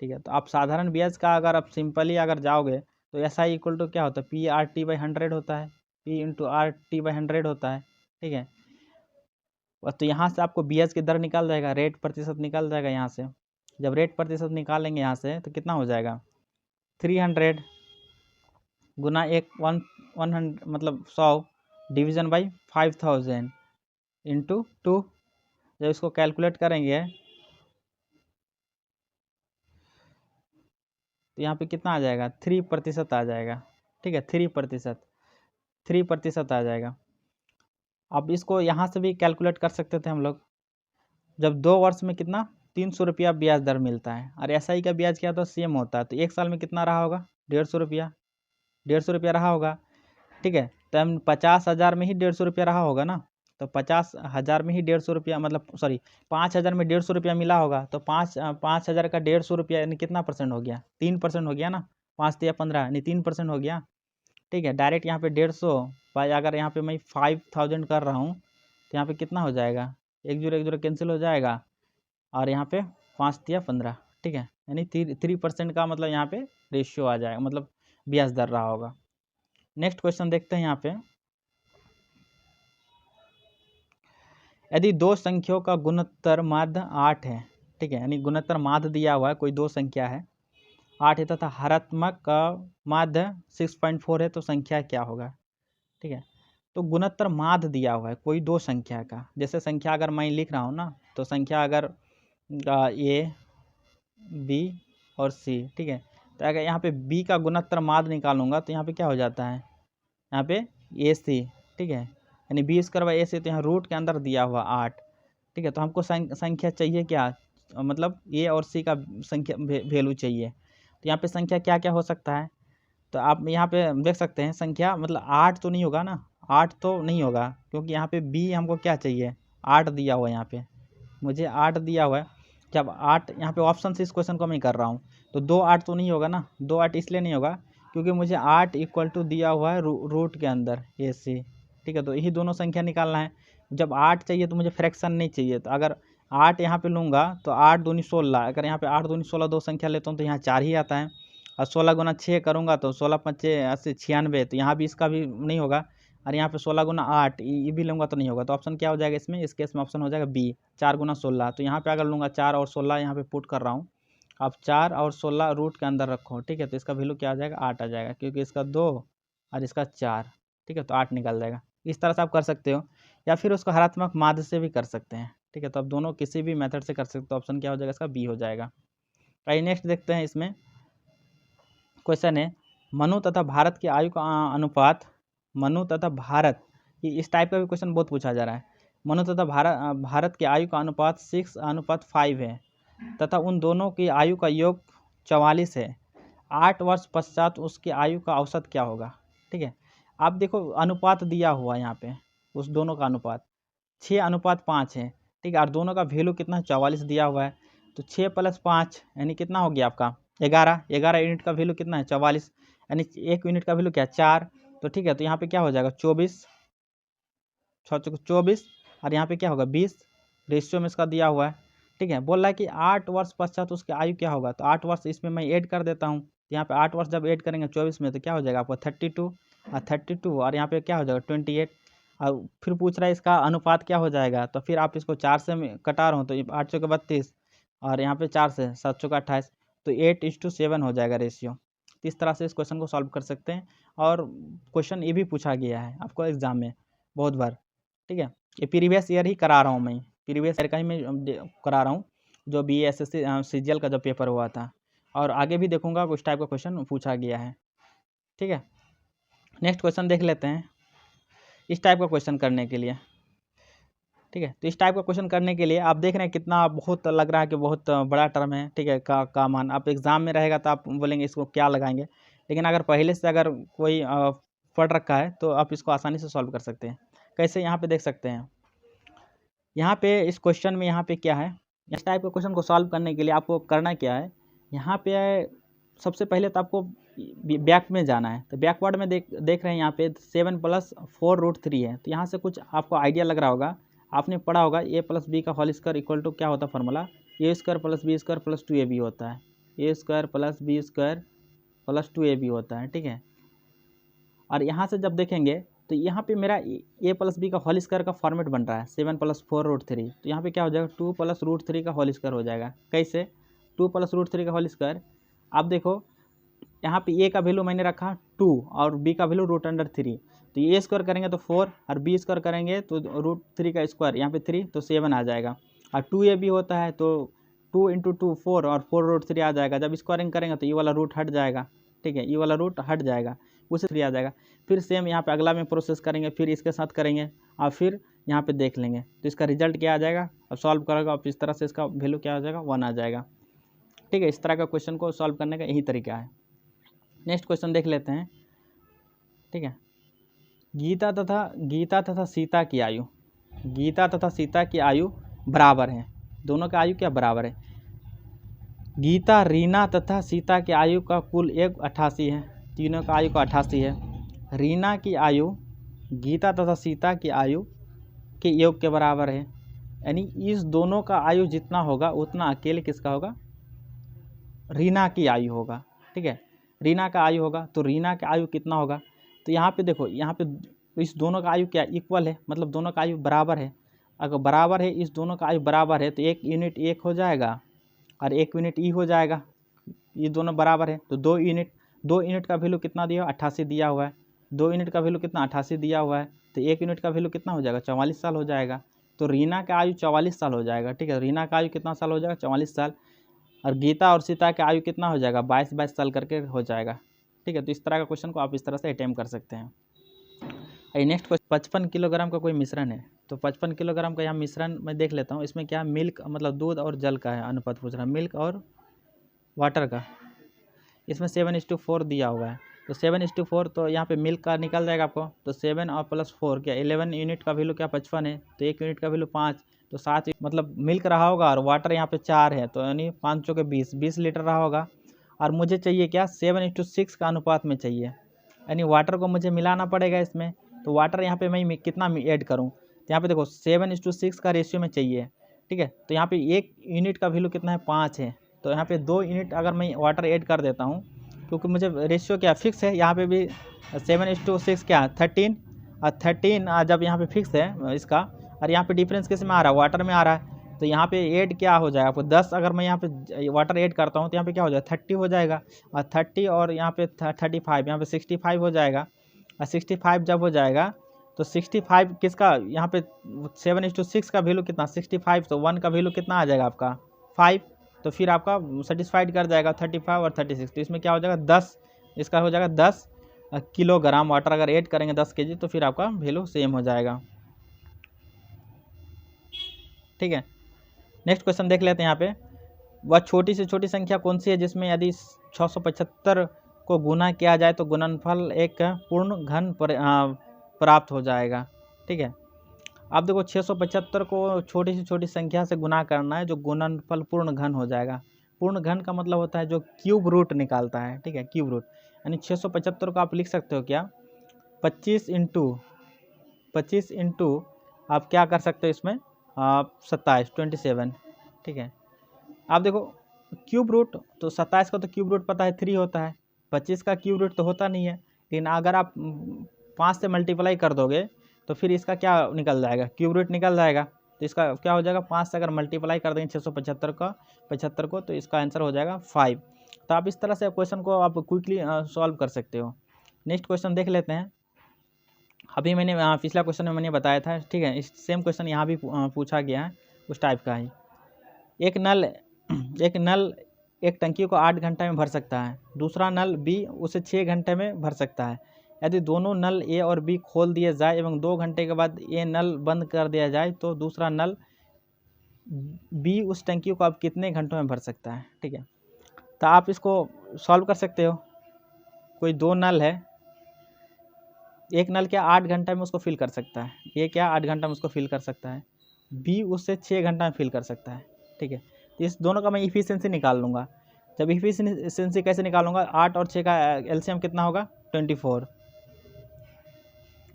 ठीक है, तो आप साधारण ब्याज का अगर आप सिंपली अगर जाओगे तो SI = क्या होता है P/RT/100 होता है, P/RT/100 होता है, ठीक है। तो यहाँ से आपको ब्याज की दर निकाल जाएगा, रेट प्रतिशत निकाल जाएगा यहाँ से। जब रेट प्रतिशत निकालेंगे यहाँ से तो कितना हो जाएगा 300 गुना 100 मतलब 100 डिवीज़न बाई 5,000 इंटू 2। जब इसको कैलकुलेट करेंगे तो यहाँ पे कितना आ जाएगा 3% आ जाएगा, ठीक है, 3% आ जाएगा। अब इसको यहाँ से भी कैलकुलेट कर सकते थे हम लोग। जब 2 वर्ष में कितना 300 रुपया ब्याज दर मिलता है और SI का ब्याज क्या होता है सेम होता है, तो 1 साल में कितना रहा होगा 150 रुपया, 150 रुपया रहा होगा, ठीक है। तो हम 50,000 में ही 150 रुपया रहा होगा ना, तो 50,000 में ही 150 रुपया मतलब सॉरी 5,000 में 150 रुपया मिला होगा, तो 5,000 का 150 रुपया यानी कितना % हो गया 3% हो गया ना, 5 तिया 15 यानी 3% हो गया, ठीक है। डायरेक्ट यहाँ पे 150 भाई, अगर यहाँ पे मैं 5,000 कर रहा हूँ तो यहाँ पे कितना हो जाएगा 1 0 कैंसिल हो जाएगा और यहाँ पे 5 तिया 15, ठीक है, यानी 3% का मतलब यहाँ पे रेशियो आ जाएगा, मतलब ब्याज दर रहा होगा। नेक्स्ट क्वेश्चन देखते हैं यहाँ पे, यदि 2 संख्याओं का गुणोत्तर माध्य 8 है, ठीक है, यानी गुणोत्तर माध्य दिया हुआ है, कोई 2 संख्या है 8 है तथा हरात्मक का माध्य 6.4 है, तो संख्या क्या होगा, ठीक है। तो गुणोत्तर माध्य दिया हुआ है कोई 2 संख्या का, जैसे संख्या अगर मैं लिख रहा हूँ ना, तो संख्या अगर A B और C, ठीक है, तो अगर यहाँ पे B का गुणोत्तर माध्य निकालूंगा तो यहाँ पे क्या हो जाता है यहाँ पे AC, ठीक है, यानी B² AC, तो यहाँ रूट के अंदर दिया हुआ 8, ठीक है। तो हमको संख्या चाहिए क्या, मतलब A और C का संख्या वैल्यू चाहिए, तो यहाँ पे संख्या क्या क्या हो सकता है, तो आप यहाँ पे देख सकते हैं संख्या, मतलब 8 तो नहीं होगा ना, 8 तो नहीं होगा, क्योंकि यहाँ पे बी हमको क्या चाहिए, 8 दिया हुआ है, यहाँ पे मुझे 8 दिया हुआ है। जब 8 यहाँ पे ऑप्शन से इस क्वेश्चन को मैं कर रहा हूँ, तो 2 8 तो नहीं होगा ना, 2 8 इसलिए नहीं होगा क्योंकि मुझे 8 इक्वल टू दिया हुआ है रूट के अंदर ए सी। ठीक है, तो यही दोनों संख्या निकालना है। जब 8 चाहिए तो मुझे फ्रैक्शन नहीं चाहिए, तो अगर 8 यहाँ पे लूँगा तो 8 दूनी 16, अगर यहाँ पे 8 दूनी 16 दो संख्या लेता हूँ तो यहाँ 4 ही आता है, और 16 गुना 6 करूँगा तो 16 पच्चे 80 96, तो यहाँ भी इसका भी नहीं होगा, और यहाँ पे 16 गुना 8 ये भी लूँगा तो नहीं होगा। तो ऑप्शन क्या हो जाएगा इसमें, इस केस में ऑप्शन हो जाएगा बी, 4 गुना 16। तो यहाँ पे अगर लूँगा 4 और 16 यहाँ पे पुट कर रहा हूँ, अब 4 और 16 रूट के अंदर रखो। ठीक है, तो इसका वैल्यू क्या आ जाएगा, 8 आ जाएगा, क्योंकि इसका 2 और इसका 4। ठीक है, तो 8 निकल जाएगा। इस तरह से आप कर सकते हो, या फिर उसको हरात्मक माध्य से भी कर सकते हैं। ठीक है, तो आप दोनों किसी भी मेथड से कर सकते हो। तो ऑप्शन क्या हो जाएगा इसका, बी हो जाएगा। आइए नेक्स्ट देखते हैं। इसमें क्वेश्चन है, मनु तथा भारत की आयु का अनुपात, मनु तथा भारत, ये इस टाइप का भी क्वेश्चन बहुत पूछा जा रहा है। मनु तथा भारत की आयु का अनुपात 6:5 है, तथा उन दोनों की आयु का योग 44 है। 8 वर्ष पश्चात उसकी आयु का औसत क्या होगा। ठीक है, आप देखो अनुपात दिया हुआ है यहाँ पे, उस दोनों का अनुपात 6:5 है। ठीक है, और दोनों का वैल्यू कितना है, 44 दिया हुआ है। तो 6 + 5 यानी कितना हो गया आपका 11। 11 यूनिट का वैल्यू कितना है, 44, यानी 1 यूनिट का वैल्यू क्या है, 4। तो ठीक है, तो यहाँ पे क्या हो जाएगा 24, 24, और यहाँ पे क्या होगा 20, रेशियो में इसका दिया हुआ है। ठीक है, बोल रहा है कि 8 वर्ष पश्चात उसकी आयु क्या होगा, तो 8 वर्ष इसमें मैं ऐड कर देता हूँ। यहाँ पे 8 वर्ष जब ऐड करेंगे 24 में तो क्या हो जाएगा आपको 32, और 32 और यहाँ पे क्या हो जाएगा 28। और फिर पूछ रहा है इसका अनुपात क्या हो जाएगा, तो फिर आप इसको 4 से कटा रहा हूँ, तो 8 चौके 32, और यहाँ पे 4 से 7 चौके 28, तो 8:7 हो जाएगा रेशियो। इस तरह से इस क्वेश्चन को सॉल्व कर सकते हैं। और क्वेश्चन ये भी पूछा गया है आपको एग्जाम में बहुत बार। ठीक है, ये प्रीवियस ईयर ही करा रहा हूँ मैं, प्रीवियस ईयर का ही मैं करा रहा हूँ, जो BSSC CGL का जो पेपर हुआ था, और आगे भी देखूंगा कुछ टाइप का क्वेश्चन पूछा गया है। ठीक है, नेक्स्ट क्वेश्चन देख लेते हैं। इस टाइप का क्वेश्चन करने के लिए, ठीक है, तो इस टाइप का क्वेश्चन करने के लिए आप देख रहे हैं कितना बहुत लग रहा है कि बहुत बड़ा टर्म है। ठीक है, का मान आप एग्जाम में रहेगा तो आप बोलेंगे इसको क्या लगाएंगे, लेकिन अगर पहले से अगर कोई पढ़ रखा है तो आप इसको आसानी से सॉल्व कर सकते हैं। कैसे, यहाँ पे देख सकते हैं, यहाँ पे इस क्वेश्चन में यहाँ पे क्या है, इस टाइप के क्वेश्चन को सॉल्व करने के लिए आपको करना क्या है, यहाँ पे सबसे पहले तो आपको बैक में जाना है। तो बैकवर्ड में देख रहे हैं यहाँ पे 7 + 4√3 है। तो यहाँ से कुछ आपको आइडिया लग रहा होगा, आपने पढ़ा होगा a + b का होल स्क्वायर इक्वल टू क्या होता है फॉर्मूला, a² + b² + 2ab होता है, a² + b² + 2ab होता है। ठीक है, और यहाँ से जब देखेंगे तो यहाँ पे मेरा a + b का होल स्क्वायर का फॉर्मेट बन रहा है 7 + 4√3। तो यहाँ पे क्या हो जाएगा 2 + √3 का होल स्क्वायर हो जाएगा। कैसे, 2 + √3 का होल स्क्वायर, आप देखो यहाँ पे a का वैल्यू मैंने रखा 2 और b का वैल्यू √3। तो ये स्क्वायर करेंगे तो 4 और b स्क्वायर करेंगे तो √3 का स्क्वायर, यहाँ पे 3 तो 7 आ जाएगा। और 2ab होता है तो 2 × 2 4 और 4√3 आ जाएगा। जब स्क्वायरिंग करेंगे तो ये वाला रूट हट जाएगा। ठीक है, ये वाला रूट हट जाएगा, उसे 3 आ जाएगा। फिर सेम यहाँ पे अगला में प्रोसेस करेंगे, फिर इसके साथ करेंगे और फिर यहाँ पे देख लेंगे तो इसका रिजल्ट क्या आ जाएगा। अब सॉल्व करेगा और इस तरह से इसका वैल्यू क्या आ जाएगा 1 आ जाएगा। ठीक है, इस तरह का क्वेश्चन को सॉल्व करने का यही तरीका है। नेक्स्ट क्वेश्चन देख लेते हैं। ठीक है, गीता तथा सीता की आयु, गीता तथा सीता की आयु बराबर है। दोनों की आयु क्या बराबर है, गीता रीना तथा सीता की आयु का कुल योग 88 है। तीनों का आयु का 88 है। रीना की आयु गीता तथा सीता की आयु के योग के बराबर है, यानी इस दोनों का आयु जितना होगा उतना अकेले किसका होगा, रीना की आयु होगा। ठीक है, रीना का आयु होगा तो रीना का आयु कितना होगा, तो यहाँ पे देखो, यहाँ पे इस दोनों का आयु क्या इक्वल है, मतलब दोनों का आयु बराबर है। अगर बराबर है, इस दोनों का आयु बराबर है तो 1 यूनिट 1 हो जाएगा और 1 यूनिट ई हो जाएगा। ये दोनों बराबर है तो 2 यूनिट का वैल्यू कितना दिया, 88 दिया हुआ है। 2 यूनिट का वैल्यू कितना 88 दिया हुआ है, तो 1 यूनिट का वैल्यू कितना हो जाएगा 44 साल हो जाएगा। तो रीना का आयु 44 साल हो जाएगा। ठीक है, रीना का आयु कितना साल हो जाएगा 44 साल, और गीता और सीता का आयु कितना हो जाएगा 22 साल करके हो जाएगा। ठीक है, तो इस तरह का क्वेश्चन को आप इस तरह से अटेम्प्ट कर सकते हैं। नेक्स्ट क्वेश्चन, 55 किलोग्राम का कोई मिश्रण है। तो 55 किलोग्राम का यहाँ मिश्रण मैं देख लेता हूँ। इसमें क्या मिल्क मतलब दूध और जल का है अनुपात पूछ रहा है, मिल्क और वाटर का। इसमें 7:4 दिया हुआ है। तो 7:4, तो यहाँ पे मिल्क का निकल जाएगा आपको। तो 7 और प्लस 4 क्या 11 यूनिट का वैल्यू क्या 55 है, तो 1 यूनिट का वैल्यू 5, तो 7 मतलब मिल्क रहा होगा और वाटर यहाँ पे 4 है, तो यानी 5 चौके 20 लीटर रहा होगा। और मुझे चाहिए क्या 7:6 का अनुपात में चाहिए, यानी वाटर को मुझे मिलाना पड़ेगा इसमें। तो वाटर यहाँ पे मैं कितना ऐड करूँ, तो यहाँ पे देखो 7:6 का रेशियो में चाहिए, ठीक है। तो यहाँ पे 1 यूनिट का वैल्यू कितना है 5 है, तो यहाँ पे 2 यूनिट अगर मैं वाटर ऐड कर देता हूँ, क्योंकि मुझे रेशियो क्या फिक्स है, यहाँ पे भी 7:6 क्या 13, और 13 जब यहाँ पे फिक्स है इसका, और यहाँ पे डिफरेंस किस में आ रहा है, वाटर में आ रहा है। तो यहाँ पे ऐड क्या हो जाएगा आपको 10, अगर मैं यहाँ पे वाटर ऐड करता हूँ तो यहाँ पे क्या हो जाएगा 30 हो जाएगा, और 30 और यहाँ पे 35, यहाँ पे 65 हो जाएगा। और 65 जब हो जाएगा तो 65 किसका, यहाँ पे 7:6 का वैल्यू कितना 65, तो 1 का वैल्यू कितना आ जाएगा आपका 5, तो फिर आपका सेटिस्फाइड कर जाएगा 35 और 36। तो इसमें क्या हो जाएगा 10, इसका हो जाएगा 10 किलोग्राम वाटर अगर ऐड करेंगे 10 kg, तो फिर आपका वैल्यू सेम हो जाएगा, ठीक है। नेक्स्ट क्वेश्चन देख लेते हैं। यहाँ पे वह छोटी से छोटी संख्या कौन सी है जिसमें यदि 675 को गुना किया जाए तो गुणनफल एक पूर्ण घन प्राप्त हो जाएगा, ठीक है। अब देखो 675 को छोटी से छोटी संख्या से गुना करना है, जो गुणनफल पूर्ण घन हो जाएगा। पूर्ण घन का मतलब होता है जो क्यूब रूट निकालता है, ठीक है, क्यूब रूट। यानी 675 को आप लिख सकते हो क्या 25 इंटू आप क्या कर सकते हो इसमें 27, ठीक है। आप देखो क्यूब रूट, तो 27 का तो क्यूब रूट पता है 3 होता है, 25 का क्यूब रूट तो होता नहीं है, लेकिन अगर आप 5 से मल्टीप्लाई कर दोगे तो फिर इसका क्या निकल जाएगा, क्यूब रूट निकल जाएगा। तो इसका क्या हो जाएगा 5 से अगर मल्टीप्लाई कर देंगे 675 को, तो इसका आंसर हो जाएगा 5। तो आप इस तरह से क्वेश्चन को आप क्विकली सॉल्व कर सकते हो। नेक्स्ट क्वेश्चन देख लेते हैं। अभी मैंने पिछला क्वेश्चन में मैंने बताया था, ठीक है, इस सेम क्वेश्चन यहाँ भी पूछा गया है, उस टाइप का ही। एक नल एक टंकी को 8 घंटे में भर सकता है, दूसरा नल बी उसे 6 घंटे में भर सकता है। यदि दोनों नल ए और बी खोल दिए जाए एवं 2 घंटे के बाद ए नल बंद कर दिया जाए, तो दूसरा नल बी उस टंकी को अब कितने घंटों में भर सकता है, ठीक है। तो आप इसको सॉल्व कर सकते हो। कोई 2 नल है, एक नल क्या 8 घंटा में उसको फिल कर सकता है, ये क्या 8 घंटा में उसको फिल कर सकता है, बी उससे 6 घंटा में फिल कर सकता है, ठीक है। तो इस दोनों का मैं इफिशिएंसी निकाल लूँगा। जब इफिशिएंसी कैसे निकालूंगा, 8 और 6 का एलसीएम कितना होगा 24,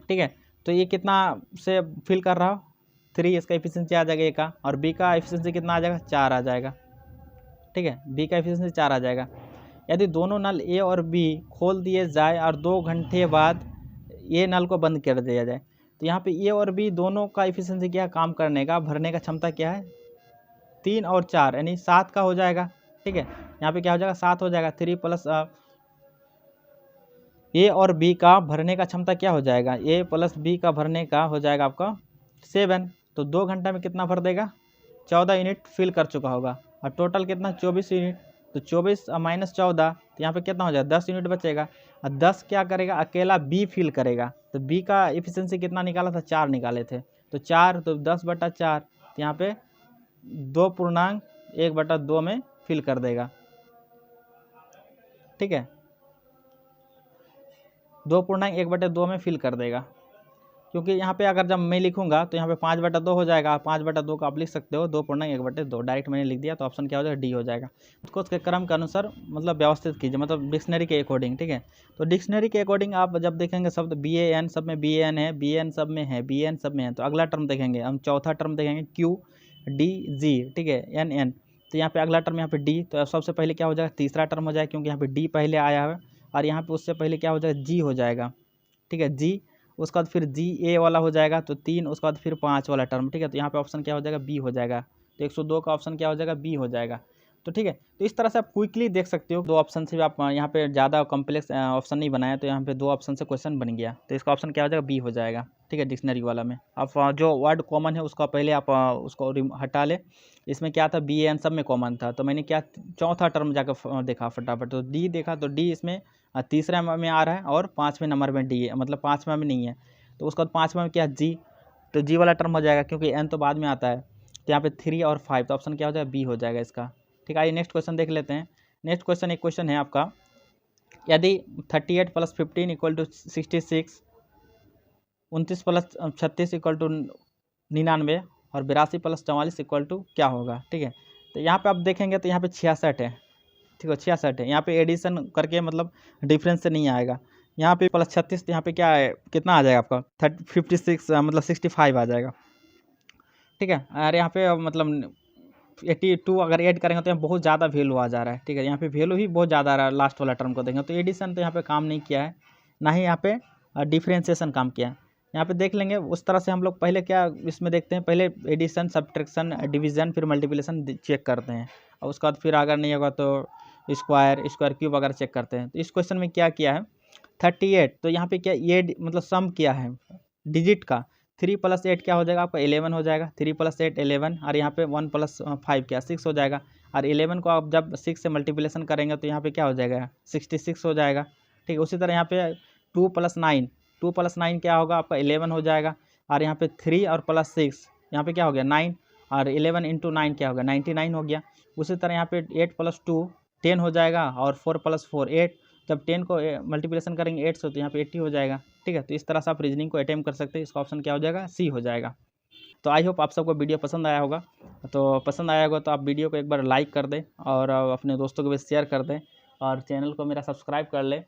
ठीक है। तो ये कितना से फिल कर रहा हो 3, इसका इफिशिएंसी आ जाएगा ए का, और बी का इफिशिएंसी कितना आ जाएगा 4 आ जाएगा, ठीक है, बी का इफिशिएंसी 4 आ जाएगा। यदि दोनों नल ए और बी खोल दिए जाए और 2 घंटे बाद ये नल को बंद कर दिया जाए, तो यहाँ पे ए और बी दोनों का इफिशिएंसी क्या है, काम करने का, भरने का क्षमता क्या है 3 और 4 यानी 7 का हो जाएगा, ठीक है। यहाँ पे क्या हो जाएगा 7 हो जाएगा, 3 प्लस ए और बी का भरने का क्षमता क्या हो जाएगा, ए प्लस बी का भरने का हो जाएगा आपका 7। तो 2 घंटा में कितना भर देगा 14 यूनिट फिल कर चुका होगा, और टोटल कितना 24 यूनिट। तो 24 माइनस 14, तो यहाँ पे कितना हो जाएगा 10 यूनिट बचेगा, और 10 क्या करेगा अकेला बी फिल करेगा। तो बी का इफिशिएंसी कितना निकाला था 4 निकाले थे, तो 4 तो 10/4, तो यहाँ पे 2.1/2 में फिल कर देगा, ठीक है, 2.1/2 में फिल कर देगा। क्योंकि यहाँ पे अगर जब मैं लिखूंगा तो यहाँ पे 5/2 हो जाएगा, 5/2 का आप लिख सकते हो 2.1/2, डायरेक्ट मैंने लिख दिया, तो ऑप्शन क्या हो जाएगा डी हो जाएगा। उसको उसके क्रम के अनुसार मतलब व्यवस्थित कीजिए, मतलब डिक्शनरी के अकॉर्डिंग, ठीक है। तो डिक्शनरी के अकॉर्डिंग आप जब देखेंगे शब्द BAN, सब में BAN है, BN सब में है, BN सब में है, तो अगला टर्म देखेंगे हम, चौथा टर्म देखेंगे QDG, ठीक है, NN, तो यहाँ पे अगला टर्म यहाँ पे D, तो सबसे पहले क्या हो जाएगा तीसरा टर्म हो जाएगा, क्योंकि यहाँ पे D पहले आया है, और यहाँ पे उससे पहले क्या हो जाएगा G हो जाएगा, ठीक है, G, उसके बाद फिर GA वाला हो जाएगा, तो 3, उसके बाद फिर 5 वाला टर्म, ठीक है। तो यहाँ पे ऑप्शन क्या हो जाएगा बी हो जाएगा, तो 102 का ऑप्शन क्या हो जाएगा बी हो जाएगा, तो ठीक है। तो इस तरह से आप क्विकली देख सकते हो, 2 ऑप्शन से भी आप यहाँ पे ज़्यादा कॉम्प्लेक्स ऑप्शन नहीं बनाया, तो यहाँ पे 2 ऑप्शन से क्वेश्चन बन गया, तो इसका ऑप्शन क्या हो जाएगा बी हो जाएगा, ठीक है। डिक्शनरी वाला में आप जो वर्ड कॉमन है उसका पहले आप उसको हटा ले, इसमें क्या था BAN सब में कॉमन था, तो मैंने क्या चौथा टर्म जाकर देखा फटाफट, तो डी देखा, तो डी इसमें तीसरा में आ रहा है, और 5वें नंबर में डी है, मतलब 5वां में नहीं है, तो उसके बाद 5वां में क्या जी, तो जी वाला टर्म हो जाएगा, क्योंकि एन तो बाद में आता है, तो यहाँ पे 3 और 5, तो ऑप्शन क्या हो जाएगा बी हो जाएगा इसका, ठीक है। आइए नेक्स्ट क्वेश्चन देख लेते हैं। नेक्स्ट क्वेश्चन एक क्वेश्चन है आपका, यदि 38 + 15 = 66, 29 + 36 = 99 और 82 + 44 = क्या होगा। ठीक है, तो यहाँ पे आप देखेंगे तो यहाँ पे 66 है। ठीक है, 66 है। यहाँ पे एडिशन करके मतलब डिफरेंस से नहीं आएगा। यहाँ पे +36 तो यहाँ पे क्या है, कितना आ जाएगा आपका 56 मतलब 65 आ जाएगा। ठीक है, और यहाँ पे मतलब 82 अगर ऐड करेंगे तो यहाँ बहुत ज़्यादा वैल्यू आ जा रहा है। ठीक है, यहाँ पे वैल्यू ही बहुत ज़्यादा आ रहा है लास्ट वाला टर्म को देखेंगे तो एडिशन तो यहाँ पे काम नहीं किया है, ना ही यहाँ पे डिफ्रेंसिएशन काम किया है। यहाँ पे देख लेंगे उस तरह से हम लोग पहले क्या इसमें देखते हैं, पहले एडिशन, सब्ट्रैक्शन, डिवीज़न, फिर मल्टीप्लिकेशन चेक करते हैं और उसके बाद फिर अगर नहीं होगा तो स्क्वायर क्यूब वगैरह चेक करते हैं। तो इस क्वेश्चन में क्या किया है, 38, तो यहाँ पे क्या ये मतलब सम किया है डिजिट का। 3 + 8 क्या हो जाएगा आपका 11 हो जाएगा। 3 + 8 11 और यहाँ पे 1 + 5 क्या 6 हो जाएगा। और 11 को आप जब 6 से मल्टीप्लिकेशन करेंगे तो यहाँ पे क्या हो जाएगा 66 हो जाएगा। ठीक है, उसी तरह यहाँ पे 2 + 9 क्या होगा आपका 11 हो जाएगा। और यहाँ पे 3 और +6 यहाँ पे क्या हो गया 9 और 11 × 9 क्या हो गया 99 हो गया। उसी तरह यहाँ पे 8 + 2 10 हो जाएगा और 4 + 4 8, जब 10 को मल्टीप्लिकेशन करेंगे 8 से तो यहाँ पे 80 हो जाएगा। ठीक है, तो इस तरह से आप रीजनिंग को अटेम्प्ट कर सकते हैं। इसका ऑप्शन क्या हो जाएगा, सी हो जाएगा। तो आई होप आप सबको वीडियो पसंद आया होगा। तो पसंद आया होगा तो आप वीडियो को एक बार लाइक कर दें और अपने दोस्तों को भी शेयर कर दें और चैनल को मेरा सब्सक्राइब कर लें।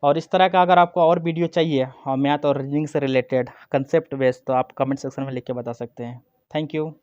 और इस तरह का अगर आपको और वीडियो चाहिए और मैथ और रीजनिंग से रिलेटेड कंसेप्ट बेस्ड तो आप कमेंट सेक्शन में लिख के बता सकते हैं। Thank you.